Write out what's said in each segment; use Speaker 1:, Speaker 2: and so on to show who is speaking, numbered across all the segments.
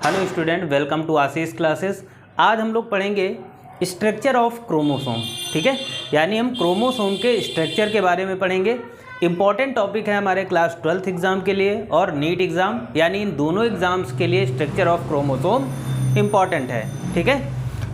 Speaker 1: Hello student, welcome to Ashish classes. आज हम लोग पढ़ेंगे स्ट्रक्चर ऑफ क्रोमोसोम। ठीक है, यानी हम क्रोमोसोम के स्ट्रक्चर के बारे में पढ़ेंगे। इम्पॉर्टेंट टॉपिक है हमारे क्लास 12th एग्ज़ाम के लिए और नीट एग्ज़ाम, यानी इन दोनों एग्ज़ाम्स के लिए स्ट्रक्चर ऑफ क्रोमोसोम इम्पॉर्टेंट है। ठीक है,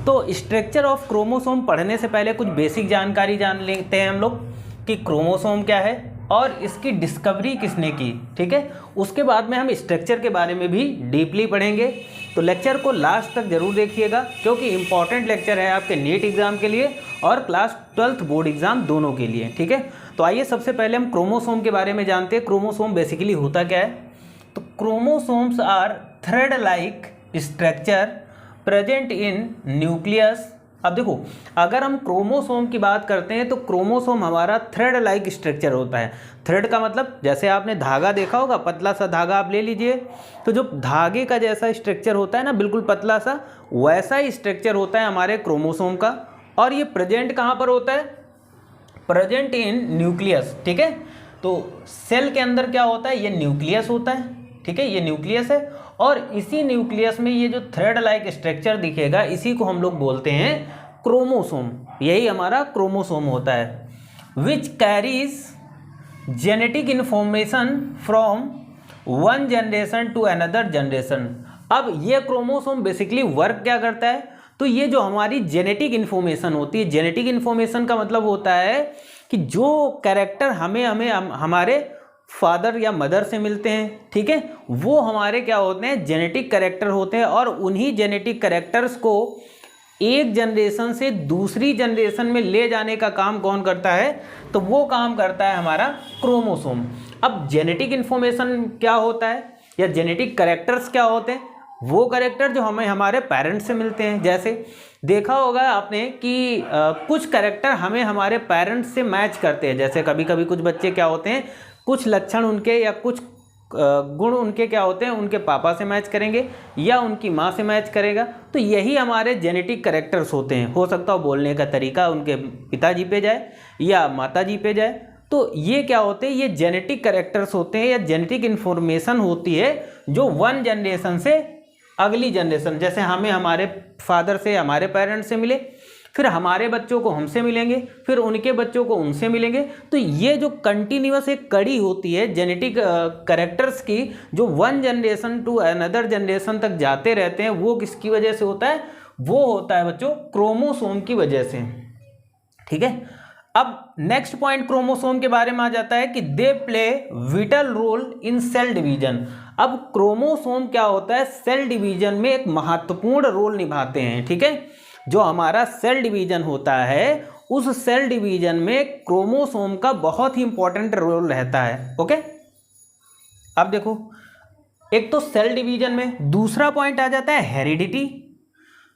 Speaker 1: तो स्ट्रक्चर ऑफ क्रोमोसोम पढ़ने से पहले कुछ बेसिक जानकारी जान लेते हैं हम लोग कि क्रोमोसोम क्या है और इसकी डिस्कवरी किसने की। ठीक है, उसके बाद में हम स्ट्रक्चर के बारे में भी डीपली पढ़ेंगे। तो लेक्चर को लास्ट तक जरूर देखिएगा क्योंकि इम्पॉर्टेंट लेक्चर है आपके नीट एग्ज़ाम के लिए और क्लास 12th बोर्ड एग्ज़ाम दोनों के लिए। ठीक है, तो आइए सबसे पहले हम क्रोमोसोम के बारे में जानते हैं। क्रोमोसोम बेसिकली होता क्या है? तो chromosomes are thread like structure present in nucleus. अब देखो, अगर हम क्रोमोसोम की बात करते हैं तो क्रोमोसोम हमारा थ्रेड लाइक स्ट्रक्चर होता है। थ्रेड का मतलब जैसे आपने धागा देखा होगा, पतला सा धागा आप ले लीजिए, तो जो धागे का जैसा स्ट्रक्चर होता है ना, बिल्कुल पतला सा, वैसा ही स्ट्रक्चर होता है हमारे क्रोमोसोम का। और ये प्रेजेंट कहाँ पर होता है? Present in nucleus. ठीक है, तो सेल के अंदर क्या होता है? ये न्यूक्लियस होता है। ठीक है, ये न्यूक्लियस है और इसी न्यूक्लियस में ये जो थ्रेड लाइक स्ट्रक्चर दिखेगा, इसी को हम लोग बोलते हैं क्रोमोसोम। यही हमारा क्रोमोसोम होता है, which carries genetic information from one generation to another generation. अब ये क्रोमोसोम बेसिकली वर्क क्या करता है? तो ये जो हमारी जेनेटिक इन्फॉर्मेशन होती है, जेनेटिक इन्फॉर्मेशन का मतलब होता है कि जो कैरेक्टर हमें हमारे फादर या मदर से मिलते हैं, ठीक है, वो हमारे क्या होते हैं? जेनेटिक कैरेक्टर होते हैं। और उन्हीं जेनेटिक कैरेक्टर्स को एक जनरेशन से दूसरी जनरेशन में ले जाने का काम कौन करता है? तो वो काम करता है हमारा क्रोमोसोम। अब जेनेटिक इन्फॉर्मेशन क्या होता है या जेनेटिक कैरेक्टर्स क्या होते हैं? वो कैरेक्टर जो हमें हमारे पेरेंट्स से मिलते हैं। जैसे देखा होगा आपने कि कुछ कैरेक्टर हमें हमारे पेरेंट्स से मैच करते हैं। जैसे कभी कभी कुछ बच्चे क्या होते हैं, कुछ लक्षण उनके या कुछ गुण उनके क्या होते हैं, उनके पापा से मैच करेंगे या उनकी माँ से मैच करेगा। तो यही हमारे जेनेटिक कैरेक्टर्स होते हैं। हो सकता हो बोलने का तरीका उनके पिताजी पे जाए या माताजी पे जाए। तो ये क्या होते हैं? ये जेनेटिक कैरेक्टर्स होते हैं या जेनेटिक इन्फॉर्मेशन होती है जो वन जनरेशन से अगली जनरेशन, जैसे हमें हमारे फादर से, हमारे पेरेंट्स से मिले, फिर हमारे बच्चों को हमसे मिलेंगे, फिर उनके बच्चों को उनसे मिलेंगे। तो ये जो कंटिन्यूअस एक कड़ी होती है जेनेटिक कैरेक्टर्स की, जो one generation to another generation तक जाते रहते हैं, वो किसकी वजह से होता है? वो होता है बच्चों क्रोमोसोम की वजह से। ठीक है, अब नेक्स्ट पॉइंट क्रोमोसोम के बारे में आ जाता है कि they play vital role in cell division. अब क्रोमोसोम क्या होता है? सेल डिवीजन में एक महत्वपूर्ण रोल निभाते हैं। ठीक है, जो हमारा सेल डिवीजन होता है, उस सेल डिवीजन में क्रोमोसोम का बहुत ही इंपॉर्टेंट रोल रहता है। ओके, अब देखो, एक तो सेल डिवीजन में, दूसरा पॉइंट आ जाता है हेरिडिटी।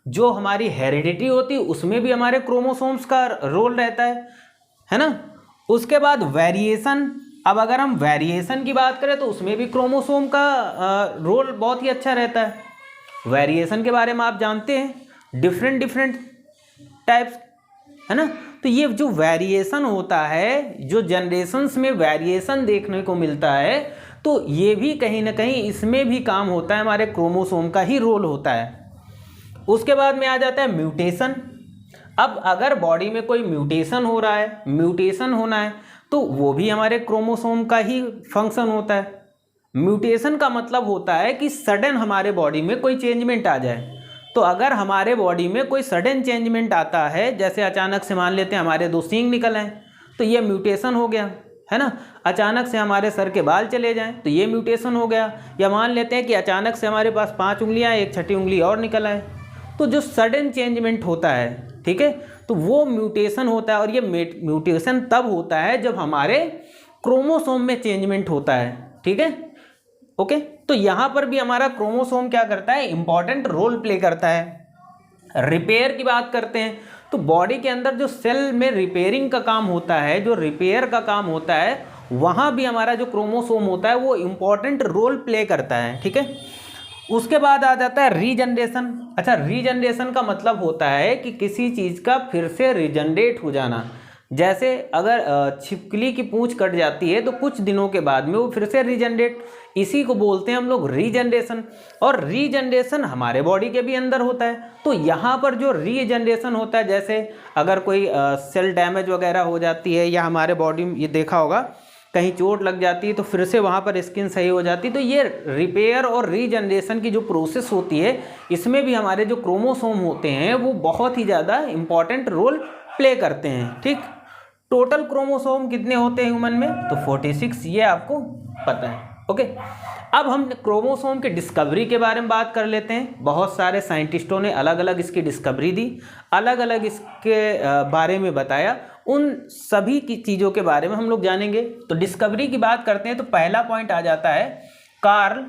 Speaker 1: जो हमारी हेरिडिटी होती है उसमें भी हमारे क्रोमोसोम्स का रोल रहता है ना। उसके बाद वेरिएशन। अब अगर हम वेरिएशन की बात करें तो उसमें भी क्रोमोसोम का रोल बहुत ही अच्छा रहता है। वेरिएशन के बारे में आप जानते हैं, डिफरेंट टाइप्स, है ना। तो ये जो वेरिएशन होता है, जो जनरेशन्स में वेरिएशन देखने को मिलता है, तो ये भी कहीं ना कहीं इसमें भी काम होता है, हमारे क्रोमोसोम का ही रोल होता है। उसके बाद में आ जाता है म्यूटेशन। अब अगर बॉडी में कोई म्यूटेशन हो रहा है, म्यूटेशन होना है, तो वो भी हमारे क्रोमोसोम का ही फंक्शन होता है। म्यूटेशन का मतलब होता है कि सडन हमारे बॉडी में कोई चेंजमेंट आ जाए। तो अगर हमारे बॉडी में कोई सडन चेंजमेंट आता है, जैसे अचानक से मान लेते हैं हमारे 2 सींग निकल आए, तो ये म्यूटेशन हो गया, है ना। अचानक से हमारे सर के बाल चले जाएं तो ये म्यूटेशन हो गया। या मान लेते हैं कि अचानक से हमारे पास 5 उंगलियां, एक छठी उंगली और निकल आए। तो जो सडन चेंजमेंट होता है, ठीक है, तो वो म्यूटेशन होता है। और ये म्यूटेशन तब होता है जब हमारे क्रोमोसोम में चेंजमेंट होता है। ठीक है, ओके, तो यहां पर भी हमारा क्रोमोसोम क्या करता है? इंपॉर्टेंट रोल प्ले करता है। रिपेयर की बात करते हैं तो बॉडी के अंदर जो सेल में रिपेयरिंग का काम होता है, जो रिपेयर का काम होता है, वहां भी हमारा जो क्रोमोसोम होता है वो इंपॉर्टेंट रोल प्ले करता है। ठीक है, उसके बाद आ जाता है रीजनरेशन। अच्छा, रीजनरेशन का मतलब होता है कि किसी चीज का फिर से रीजनरेट हो जाना। जैसे अगर छिपकली की पूंछ कट जाती है तो कुछ दिनों के बाद में वो फिर से रीजनरेट, इसी को बोलते हैं हम लोग रीजनरेशन। और रीजनरेशन हमारे बॉडी के भी अंदर होता है। तो यहाँ पर जो रीजनरेशन होता है, जैसे अगर कोई सेल डैमेज वगैरह हो जाती है या हमारे बॉडी में, ये देखा होगा, कहीं चोट लग जाती है तो फिर से वहाँ पर स्किन सही हो जाती है। तो ये रिपेयर और रीजनरेशन की जो प्रोसेस होती है, इसमें भी हमारे जो क्रोमोसोम होते हैं वो बहुत ही ज़्यादा इंपॉर्टेंट रोल प्ले करते हैं। ठीक, टोटल क्रोमोसोम कितने होते हैं ह्यूमन में? तो 46, ये आपको पता है। ओके, अब हम क्रोमोसोम के डिस्कवरी के बारे में बात कर लेते हैं। बहुत सारे साइंटिस्टों ने अलग अलग इसकी डिस्कवरी दी, अलग अलग इसके बारे में बताया। उन सभी की चीज़ों के बारे में हम लोग जानेंगे। तो डिस्कवरी की बात करते हैं तो पहला पॉइंट आ जाता है कार्ल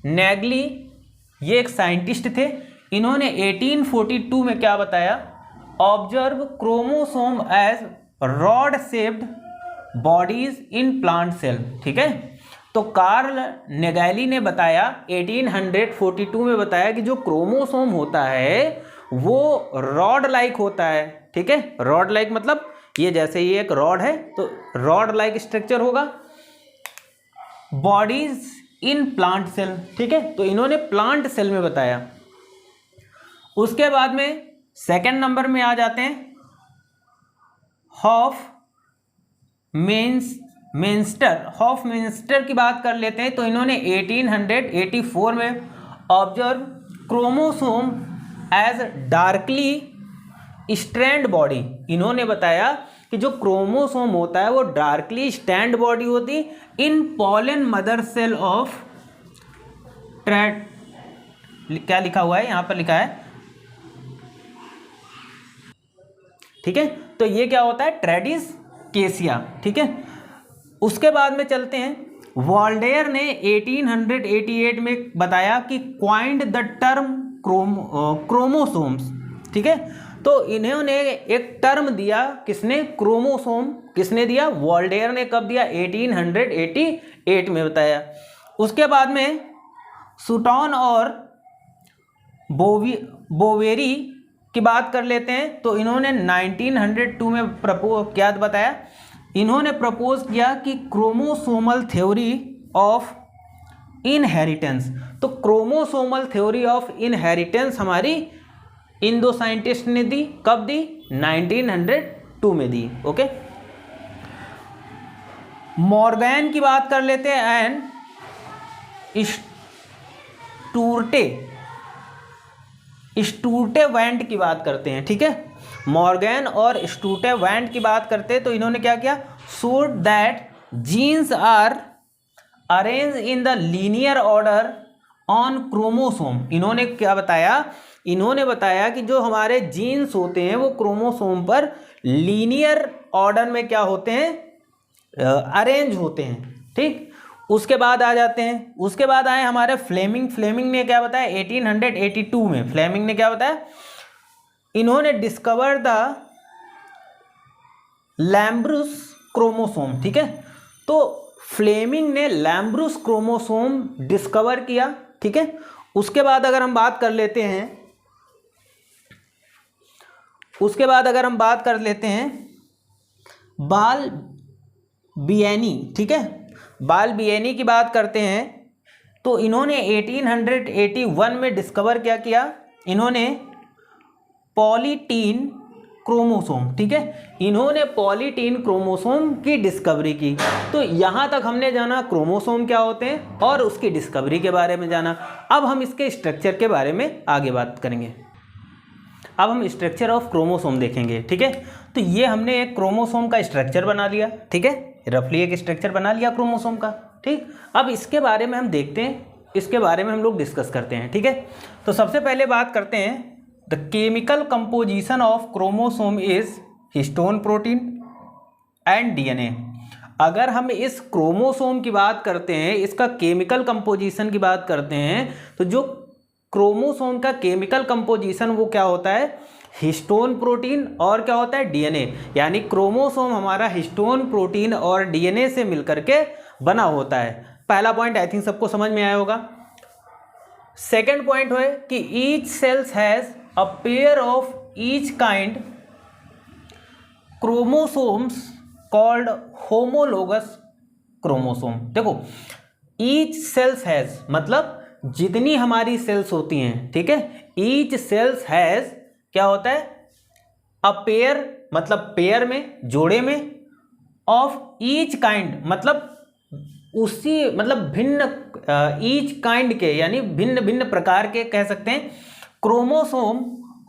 Speaker 1: नेगली। ये एक साइंटिस्ट थे। इन्होंने 1842 में क्या बताया? Observe chromosome as rod shaped bodies in plant cell. ठीक है, तो कार्ल नेगैली ने बताया 1842 में बताया कि जो क्रोमोसोम होता है वो रॉड लाइक होता है। ठीक है, रॉड लाइक मतलब ये जैसे ये एक रॉड है तो रॉड लाइक स्ट्रक्चर होगा, बॉडीज इन प्लांट सेल। ठीक है, तो इन्होंने प्लांट सेल में बताया। उसके बाद में सेकंड नंबर में आ जाते हैं हॉफमेंस्टर की बात कर लेते हैं। तो इन्होंने 1884 में observe chromosome as darkly strand body. इन्होंने बताया कि जो क्रोमोसोम होता है वो डार्कली स्टैंड बॉडी होती इन पॉलन मदर सेल ऑफ क्या लिखा हुआ है यहाँ पर? लिखा है, ठीक है, तो ये क्या होता है? ट्रेडिस केसिया। ठीक है, उसके बाद में चलते हैं। वॉल्डेयर ने 1888 में बताया कि क्वाइंड द टर्म क्रोमोसोम्स। ठीक है, तो इन्होंने एक टर्म दिया, किसने? क्रोमोसोम। किसने दिया? वॉल्डेयर ने। कब दिया? 1888 में बताया। उसके बाद में सुटॉन और बोवेरी की बात कर लेते हैं। तो इन्होंने 1902 में क्या बताया? इन्होंने प्रपोज किया कि क्रोमोसोमल थ्योरी ऑफ इनहेरिटेंस। तो क्रोमोसोमल थ्योरी ऑफ इनहेरिटेंस हमारी इन दो साइंटिस्ट ने दी। कब दी? 1902 में दी। ओके, मॉर्गन की बात कर लेते हैं एंड स्टूर्टेवेंट की बात करते हैं। ठीक है, मॉर्गन और स्टूर्टेवेंट की बात करते हैं। तो इन्होंने क्या किया? Showed that genes are arrange in the linear order on chromosome. इन्होंने क्या बताया? इन्होंने बताया कि जो हमारे जीन्स होते हैं वो क्रोमोसोम पर लीनियर ऑर्डर में क्या होते हैं? अरेंज होते हैं। ठीक, उसके बाद आ जाते हैं, उसके बाद आए हमारे फ्लेमिंग ने क्या बताया? 1882 में फ्लेमिंग ने क्या बताया? इन्होंने डिस्कवर द लैम्ब्रूस क्रोमोसोम। ठीक है, तो फ्लेमिंग ने लैम्ब्रूस क्रोमोसोम डिस्कवर किया। ठीक है, उसके बाद अगर हम बात कर लेते हैं, बाल बियनी। ठीक है, बाल बियनी की बात करते हैं। तो इन्होंने 1881 में डिस्कवर क्या किया? इन्होंने पॉलीटीन क्रोमोसोम। ठीक है, इन्होंने पॉलीटीन क्रोमोसोम की डिस्कवरी की। तो यहाँ तक हमने जाना क्रोमोसोम क्या होते हैं और उसकी डिस्कवरी के बारे में जाना। अब हम इसके स्ट्रक्चर के बारे में आगे बात करेंगे। अब हम स्ट्रक्चर ऑफ क्रोमोसोम देखेंगे। ठीक है, तो ये हमने एक क्रोमोसोम का स्ट्रक्चर बना लिया। ठीक है, रफली एक स्ट्रक्चर बना लिया क्रोमोसोम का। ठीक, अब इसके बारे में हम देखते हैं, इसके बारे में हम लोग डिस्कस करते हैं। ठीक है, तो सबसे पहले बात करते हैं the chemical composition of chromosome is histone protein and DNA. अगर हम इस क्रोमोसोम की बात करते हैं, इसका केमिकल कंपोजिशन की बात करते हैं, तो जो क्रोमोसोम का केमिकल कंपोजिशन वो क्या होता है? हिस्टोन प्रोटीन और क्या होता है? डीएनए। यानी क्रोमोसोम हमारा हिस्टोन प्रोटीन और डीएनए से मिलकर के बना होता है। पहला पॉइंट आई थिंक सबको समझ में आया होगा। सेकेंड पॉइंट है कि each cells has a pair of each kind chromosomes called homologous chromosome. देखो ईच सेल्स हैज, मतलब जितनी हमारी सेल्स होती हैं, ठीक है, ईच सेल्स हैज क्या होता है, अ पेयर, मतलब पेयर में, जोड़े में, ऑफ ईच काइंड, मतलब उसी, मतलब भिन्न, ईच काइंड के यानी भिन्न भिन्न प्रकार के कह सकते हैं क्रोमोसोम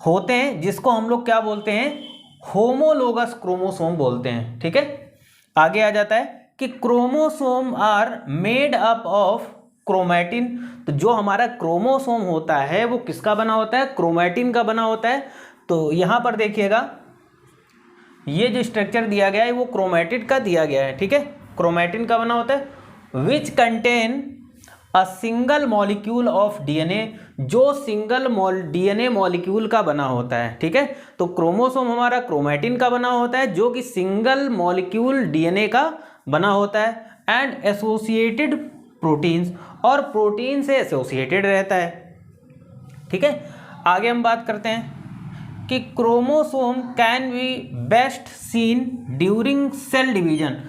Speaker 1: होते हैं, जिसको हम लोग क्या बोलते हैं, होमोलोगस क्रोमोसोम बोलते हैं। ठीक है, आगे आ जाता है कि chromosome are made up of chromatin. तो जो हमारा क्रोमोसोम होता है वो किसका बना होता है, क्रोमैटिन का बना होता है। तो यहां पर देखिएगा ये जो स्ट्रक्चर दिया गया है वो क्रोमैटिड का दिया गया है। ठीक है, क्रोमैटिन का बना होता है which contain a single molecule of DNA, जो सिंगल डीएनए मॉलिक्यूल का बना होता है। ठीक है, तो क्रोमोसोम हमारा क्रोमैटिन का बना होता है जो कि सिंगल मॉलिक्यूल डीएनए का बना होता है, एंड एसोसिएटेड प्रोटीन्स, और प्रोटीन से एसोसिएटेड रहता है। ठीक है, आगे हम बात करते हैं कि chromosome can be best seen during cell division.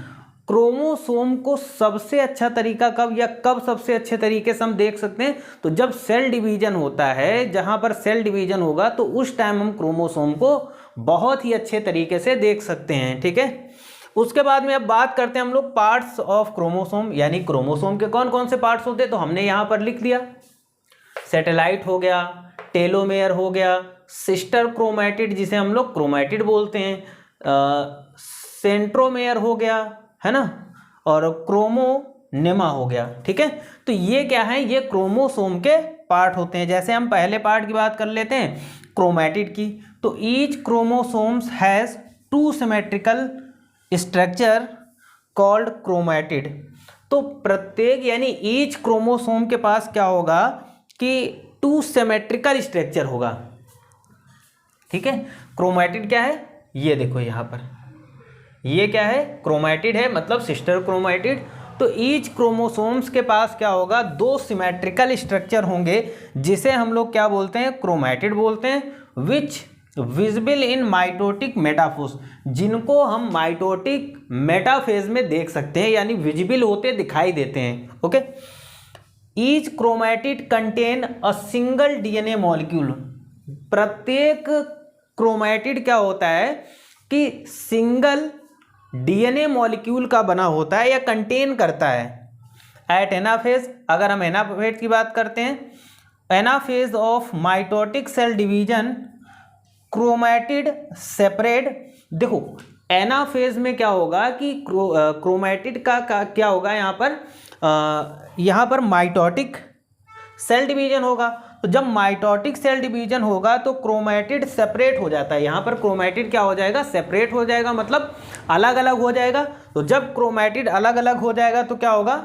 Speaker 1: Chromosome को सबसे अच्छा तरीका कब, या कब सबसे अच्छे तरीके से हम देख सकते हैं, तो जब सेल डिवीजन होता है, जहां पर सेल डिवीजन होगा तो उस टाइम हम क्रोमोसोम को बहुत ही अच्छे तरीके से देख सकते हैं। ठीक है, उसके बाद में अब बात करते हैं हम लोग पार्ट्स ऑफ क्रोमोसोम, यानी क्रोमोसोम के कौन कौन से पार्ट्स होते हैं। तो हमने यहाँ पर लिख दिया, सैटेलाइट हो गया, टेलोमेयर हो गया, सिस्टर क्रोमैटिड जिसे हम लोग क्रोमैटिड बोलते हैं, सेंट्रोमेयर हो गया, है ना, और क्रोमोनेमा हो गया। ठीक है, तो ये क्या है, ये क्रोमोसोम के पार्ट होते हैं। जैसे हम पहले पार्ट की बात कर लेते हैं क्रोमैटिड की, तो each chromosomes has two symmetrical structure called chromatid. तो प्रत्येक यानी ईच क्रोमोसोम के पास क्या होगा कि टू सिमेट्रिकल स्ट्रक्चर होगा। ठीक है, क्रोमैटिड क्या है, ये देखो यहाँ पर, ये क्या है, क्रोमैटिड है, मतलब सिस्टर क्रोमैटिड। तो ईच क्रोमोसोम्स के पास क्या होगा, दो सिमेट्रिकल स्ट्रक्चर होंगे, जिसे हम लोग क्या बोलते हैं, क्रोमैटिड बोलते हैं, विच विजिबल इन माइटोटिक मेटाफेज, जिनको हम माइटोटिक मेटाफेज में देख सकते हैं, यानी विजिबल होते दिखाई देते हैं। Okay, each chromatid contain a single DNA molecule. प्रत्येक क्रोमैटिड क्या होता है कि सिंगल डीएनए मॉलिक्यूल का बना होता है या कंटेन करता है। एट एनाफेज, अगर हम एनाफेज की बात करते हैं, anaphase of mitotic cell division chromatid separate. देखो एनाफेज में क्या होगा कि क्रोमैटिड का क्या होगा, यहाँ पर माइटोटिक सेल डिवीजन होगा। तो जब माइटोटिक सेल डिवीजन होगा तो क्रोमैटिड सेपरेट हो जाता है। यहाँ पर क्रोमैटिड क्या हो जाएगा, सेपरेट हो जाएगा, मतलब अलग अलग हो जाएगा। तो जब क्रोमैटिड अलग अलग हो जाएगा तो क्या होगा,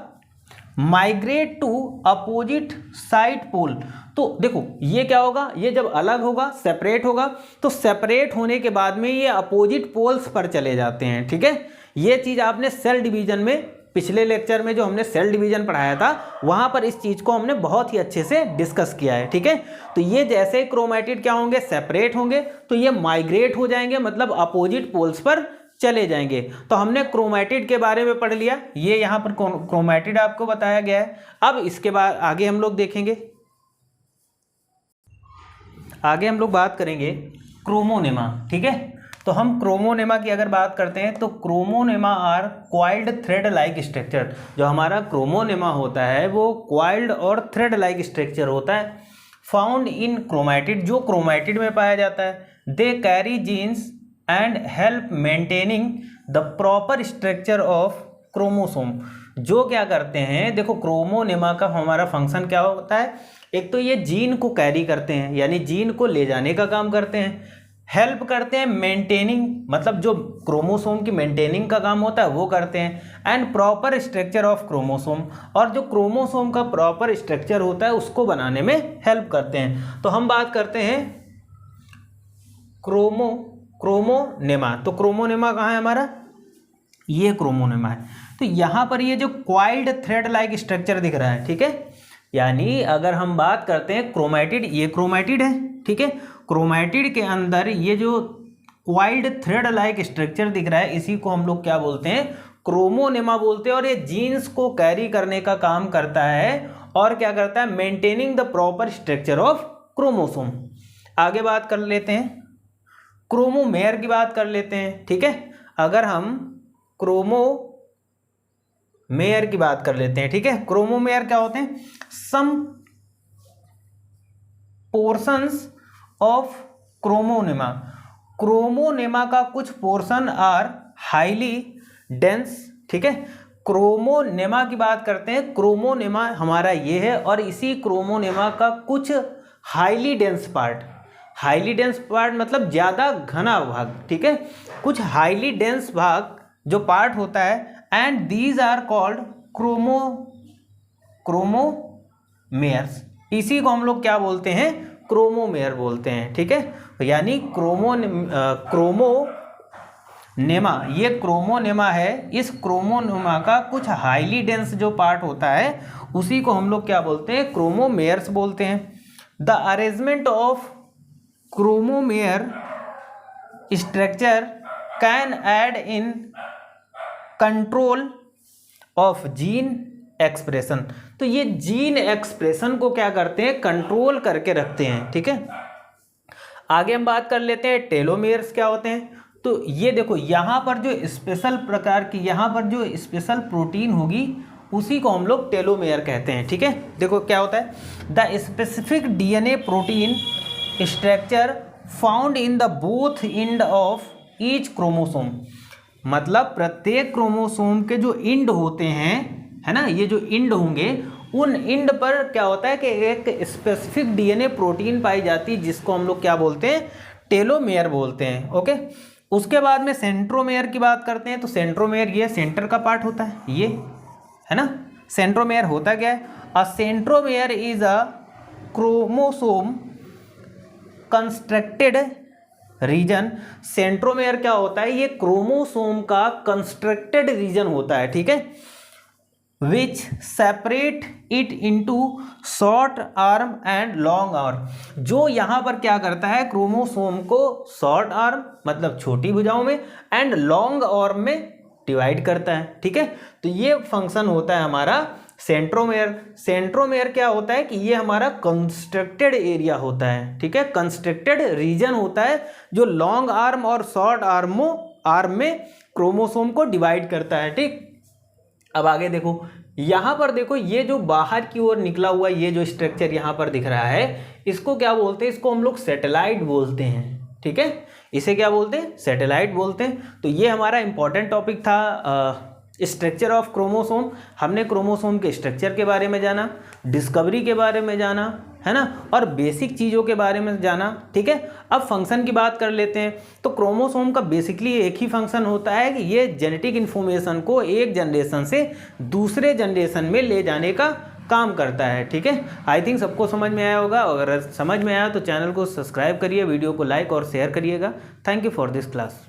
Speaker 1: माइग्रेट टू अपोजिट साइड पोल। तो देखो ये क्या होगा, ये जब अलग होगा, सेपरेट होगा, तो सेपरेट होने के बाद में ये अपोजिट पोल्स पर चले जाते हैं। ठीक है, ये चीज़ आपने सेल डिवीजन में, पिछले लेक्चर में जो हमने सेल डिवीजन पढ़ाया था वहां पर इस चीज को हमने बहुत ही अच्छे से डिस्कस किया है। ठीक है, तो ये जैसे क्रोमैटिड क्या होंगे, सेपरेट होंगे, तो ये माइग्रेट हो जाएंगे, मतलब अपोजिट पोल्स पर चले जाएंगे। तो हमने क्रोमैटिड के बारे में पढ़ लिया, ये यहाँ पर क्रोमैटिड आपको बताया गया है। अब इसके बाद आगे हम लोग देखेंगे, आगे हम लोग बात करेंगे क्रोमोनेमा। ठीक है, तो हम क्रोमोनेमा की अगर बात करते हैं तो chromonema are coiled thread like structure. जो हमारा क्रोमोनेमा होता है वो क्वाइल्ड और थ्रेड लाइक स्ट्रक्चर होता है, फाउंड इन क्रोमैटिड, जो क्रोमैटिड में पाया जाता है। They carry genes and help maintaining the proper structure of chromosome. जो क्या करते हैं, देखो क्रोमोनेमा का हमारा फंक्शन क्या होता है, एक तो ये जीन को कैरी करते हैं, यानी जीन को ले जाने का काम करते हैं, हेल्प करते हैं मेंटेनिंग, मतलब जो क्रोमोसोम की मेंटेनिंग का काम होता है वो करते हैं, and proper structure of chromosome, और जो क्रोमोसोम का प्रॉपर स्ट्रक्चर होता है उसको बनाने में हेल्प करते हैं। तो हम बात करते हैं क्रोमोनेमा। तो क्रोमोनेमा कहाँ है हमारा, ये क्रोमोनेमा है। तो यहाँ पर ये जो क्वाइल्ड थ्रेड लाइक स्ट्रक्चर दिख रहा है, ठीक है, यानी अगर हम बात करते हैं क्रोमैटिड, ये क्रोमैटिड है। ठीक है, क्रोमैटिड के अंदर ये जो वाइड थ्रेड लाइक स्ट्रक्चर दिख रहा है, इसी को हम लोग क्या बोलते हैं, क्रोमोनेमा बोलते हैं। और ये जीन्स को कैरी करने का काम करता है और क्या करता है, maintaining the proper structure of chromosome. आगे बात कर लेते हैं, क्रोमोमेयर की बात कर लेते हैं। ठीक है, अगर हम क्रोमोमेयर की बात कर लेते हैं, ठीक है, क्रोमोमेयर क्या होते हैं, सम पोर्शंस ऑफ क्रोमोनेमा, क्रोमोनेमा का कुछ पोर्शन आर हाईली डेंस। ठीक है, क्रोमोनेमा की बात करते हैं, क्रोमोनेमा हमारा ये है और इसी क्रोमोनेमा का कुछ highly dense part, highly dense part मतलब ज़्यादा घना भाग, ठीक है, कुछ हाईली डेंस भाग जो पार्ट होता है, एंड दीज आर कॉल्ड क्रोमोमेयर्स। इसी को हम लोग क्या बोलते हैं, क्रोमोमेयर बोलते हैं। ठीक है, यानी क्रोमोनेमा, ये क्रोमोनेमा है, इस क्रोमोनेमा का कुछ हाईली डेंस जो पार्ट होता है उसी को हम लोग क्या बोलते हैं, क्रोमोमेयर्स बोलते हैं। The arrangement of chromomere structure can aid in control of gene expression. तो ये जीन एक्सप्रेशन को क्या करते हैं, कंट्रोल करके रखते हैं। ठीक है, आगे हम बात कर लेते हैं टेलोमेयर्स क्या होते हैं। तो ये देखो यहाँ पर जो स्पेशल प्रकार की, यहाँ पर जो स्पेशल प्रोटीन होगी उसी को हम लोग टेलोमेयर कहते हैं। ठीक है, देखो क्या होता है, the specific DNA protein structure found in the both end of each chromosome, मतलब प्रत्येक क्रोमोसोम के जो इंड होते हैं, है ना, ये जो इंड होंगे उन इंड पर क्या होता है कि एक स्पेसिफिक डीएनए प्रोटीन पाई जाती है जिसको हम लोग क्या बोलते हैं, टेलोमेयर बोलते हैं। ओके, उसके बाद में सेंट्रोमेयर की बात करते हैं। तो सेंट्रोमेयर ये सेंटर का पार्ट होता है, ये है ना, सेंट्रोमेयर होता क्या है, a centromere is a chromosome constructed region. Centromere क्या होता है, ये क्रोमोसोम का कंस्ट्रक्टेड रीजन होता है। ठीक है, विच separate it into short arm and long arm, जो यहाँ पर क्या करता है, क्रोमोसोम को शॉर्ट आर्म मतलब छोटी भुजाओं में एंड लॉन्ग आर्म में डिवाइड करता है। ठीक है, तो ये फंक्शन होता है हमारा सेंट्रोमेयर। सेंट्रोमेयर क्या होता है कि ये हमारा कंस्ट्रक्टेड एरिया होता है। ठीक है, कंस्ट्रक्टेड रीजन होता है जो लॉन्ग आर्म और शॉर्ट आर्म में क्रोमोसोम को डिवाइड करता है। ठीक, अब आगे देखो, यहाँ पर देखो ये जो बाहर की ओर निकला हुआ ये जो स्ट्रक्चर यहाँ पर दिख रहा है, इसको क्या बोलते हैं, इसको हम लोग सैटेलाइट बोलते हैं। ठीक है, इसे क्या बोलते हैं, सैटेलाइट बोलते हैं। तो ये हमारा इंपॉर्टेंट टॉपिक था स्ट्रक्चर ऑफ क्रोमोसोम। हमने क्रोमोसोम के स्ट्रक्चर के बारे में जाना, डिस्कवरी के बारे में जाना, है ना, और बेसिक चीज़ों के बारे में जाना। ठीक है, अब फंक्शन की बात कर लेते हैं। तो क्रोमोसोम का बेसिकली एक ही फंक्शन होता है कि ये जेनेटिक इन्फॉर्मेशन को एक जनरेशन से दूसरे जनरेशन में ले जाने का काम करता है। ठीक है, आई थिंक सबको समझ में आया होगा। अगर समझ में आया तो चैनल को सब्सक्राइब करिए, वीडियो को लाइक और शेयर करिएगा। Thank you for this class.